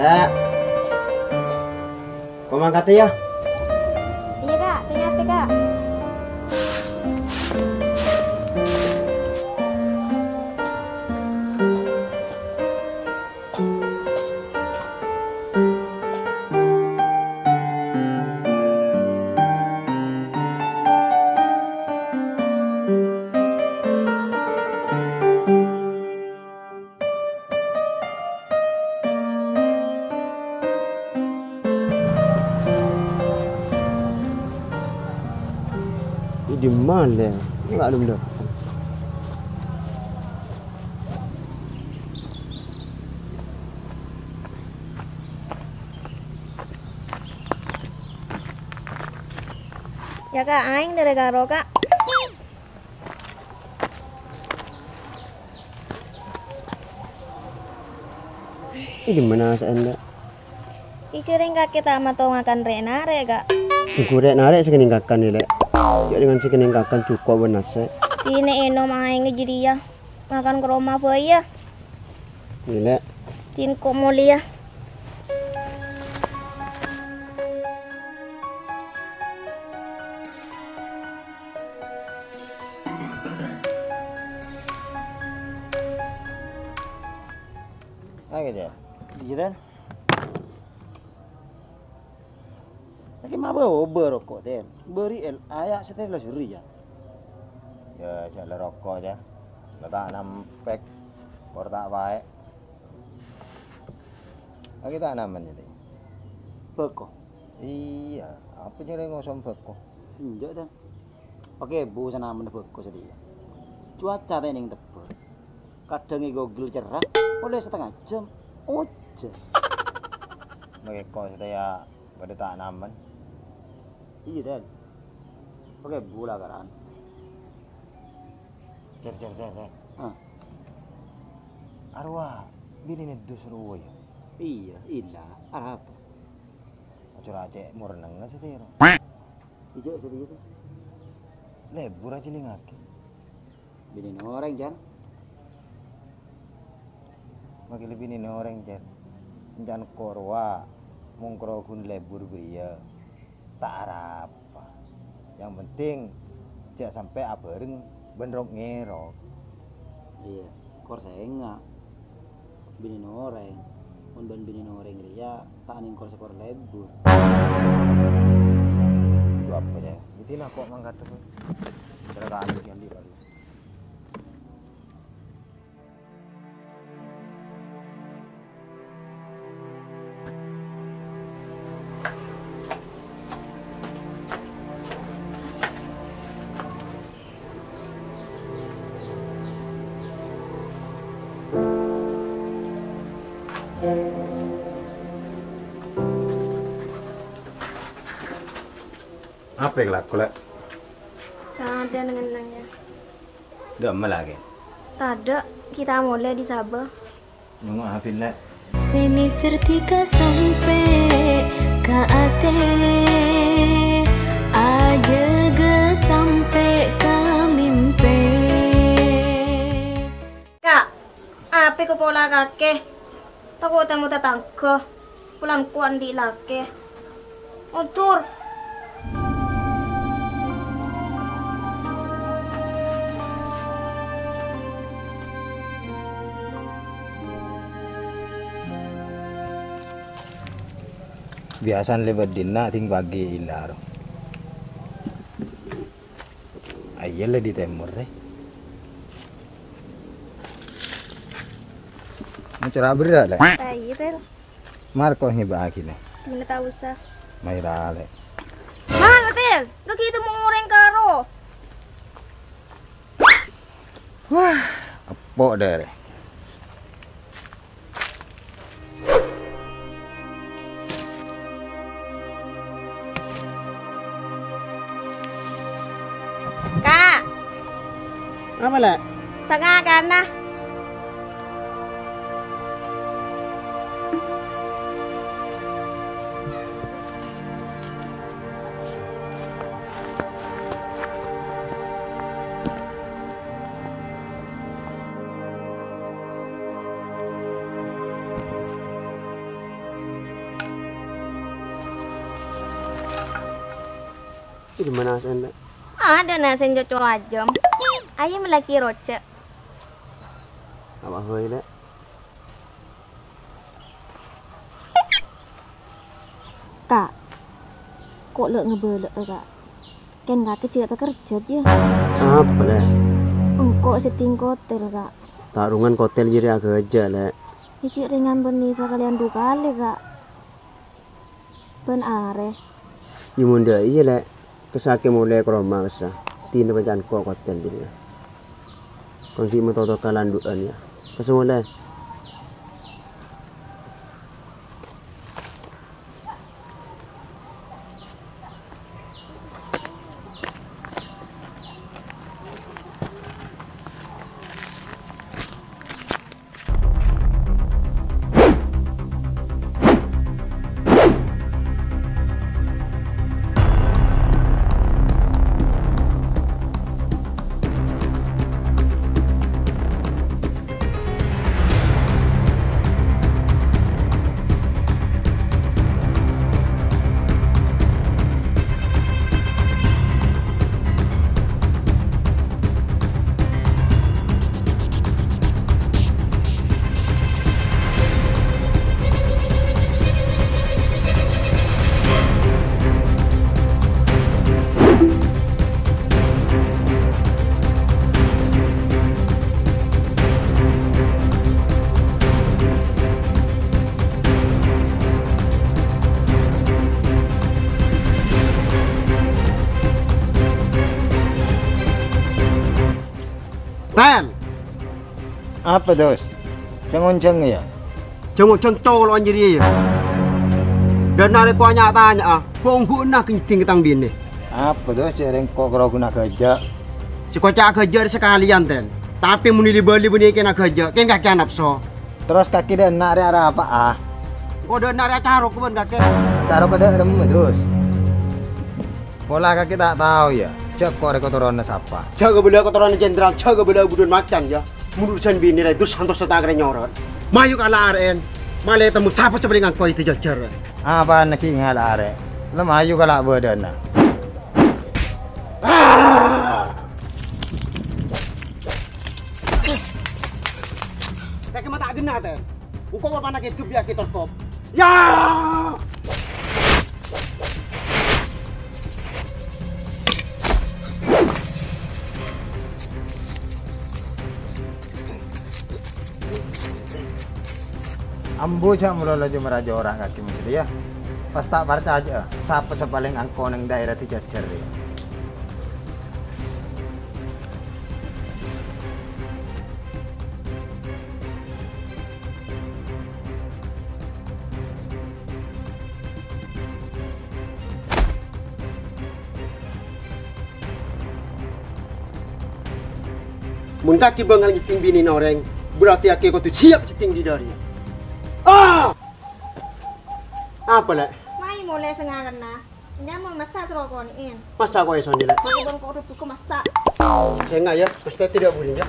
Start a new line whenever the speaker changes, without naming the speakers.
Lek. Kau mangkat ya?
Iya kak, ternyata kak.
Di mana? Enggak ada benda.
Ya kak, aing dari karo kak.
Ini di mana Anda?
Icering kak kita matongakan renare kak.
Sugurek narik sekeningkakan ni lek. Ya dengan sekeningkakan cukup benase.
Tine enom aing jadi ya. Makan ke rumah bayi ya.
Ni lek.
Tin kok mulia.
Lagi dia.
Digital. Lagi maba ober rokok ten. Beri ayak setel lah suri ya.
Ya jalan rokok aja. Letak nampek. Kor tak baik. Lagi tak naman jadi.
Beko.
Iya, apa jadi ngosong beko?
Injak ten. Pakai bu sana men beko sedia. Cuaca ten yang tebel. Kadang Google cerah, oleh setengah jam. Oje.
Bagi kau saya pada tak naman.
Iya ten. Pakai bu lah kan.
Cer.
Ah.
Arwah, bini ni dus ruwa ya.
Iya, ilah. Arah apa?
Acura acek murenang nggak sih
Ijak sedia tu.
Lebur aja lingaki.
Bini orang jan.
Bagi lebih ni orang cer. Jangan korwa, mungkro kun lebur beria. Tak apa. Yang penting jak sampai abareng benrok ngerok.
Iya, kor saya enggak. Bini orang. Mun ban bini orang dia tak aning kor sekor lebur.
Itu apa ya? Itu nak kok mangkat tu. Cara kami sekali baru. Apa yang laku lek?
Jangan ada nengenangnya.
Dah lagi.
Tada, kita mulai di Sabah.
Nunggu hafil lek.
Sini sertika sampai ke ate aja ge sampai ke mimpi.
Kak, apa ke pola kakek? Takut temu tetangga. Pulang kuan di lake. Motor.
Biasan lewat dina ting pagi ilar. Ayah di timur deh. Macam apa dah le?
Bayi tel.
Marco ni bagi nih.
Tidak tahu usah.
Maira le.
Mana tel? Lu kita mau ngoreng karo.
Wah, apa dah le?
Kak,
Apa le?
sanga kan nah.
Di mana sen?
Ada nasi joco ajam. Ayam lagi roce.
Apa hoy dek?
Kak, kok lek ngebelek kak? Kan gak kecil tak kerja dia.
Apa le?
Engkau setting hotel kak.
Tarungan hotel jadi agak aja le.
Icik ringan beni sekalian 2 kali kak. Ben are.
Yumunda iya le. Kesake mulai ke rumah kesah. Tina bacan kok hotel jadi. Kongsi metoto kalanduan ya. Kesemula. Tan,
Apa dos? Cengon-ceng ya?
cengok centol anjir ya. Dan nare ko tanya bong bu na kenting ketang bini.
Apa dos cereng kok karo guna kerja?
Si kocak kerja sekalian ten. Tapi muni beli buni kena kerja, ken gak kena nafsu.
Terus kaki dan nak ada apa ah?
Kau dan nare caro ko ben gak ken.
Taruh ke dalam dos. Pola kaki tak tahu ya. Cek kok rekotoran siapa?
Jaga bela kotoran jenderal, jaga bela budun macan ya. Mundur sen bini rai dus santos setagre nyorot. Mayu kala RN. Male temu siapa sebelingan kau itu jajar.
Apa nak ingat are? Lemayu kalau berdana.
Kayak mata agena ten. Engkau apa nak hidup ya kita kop. Ya!
Ambo cak mula laju meraja orang kaki mesti ya. Pas tak parta aja, siapa sepaling angko neng daerah ti jajar ya.
Mun kaki bangal ngiting bini noreng, berarti aki kau tu siap ceting di dari. Ah! Apa le?
Mai mulai sengaran na. Nya mau masak serokoniin.
Masa kau esok ni le?
Bagi bang kok udah buka masak.
Saya enggak ya, pasti tidak boleh ya.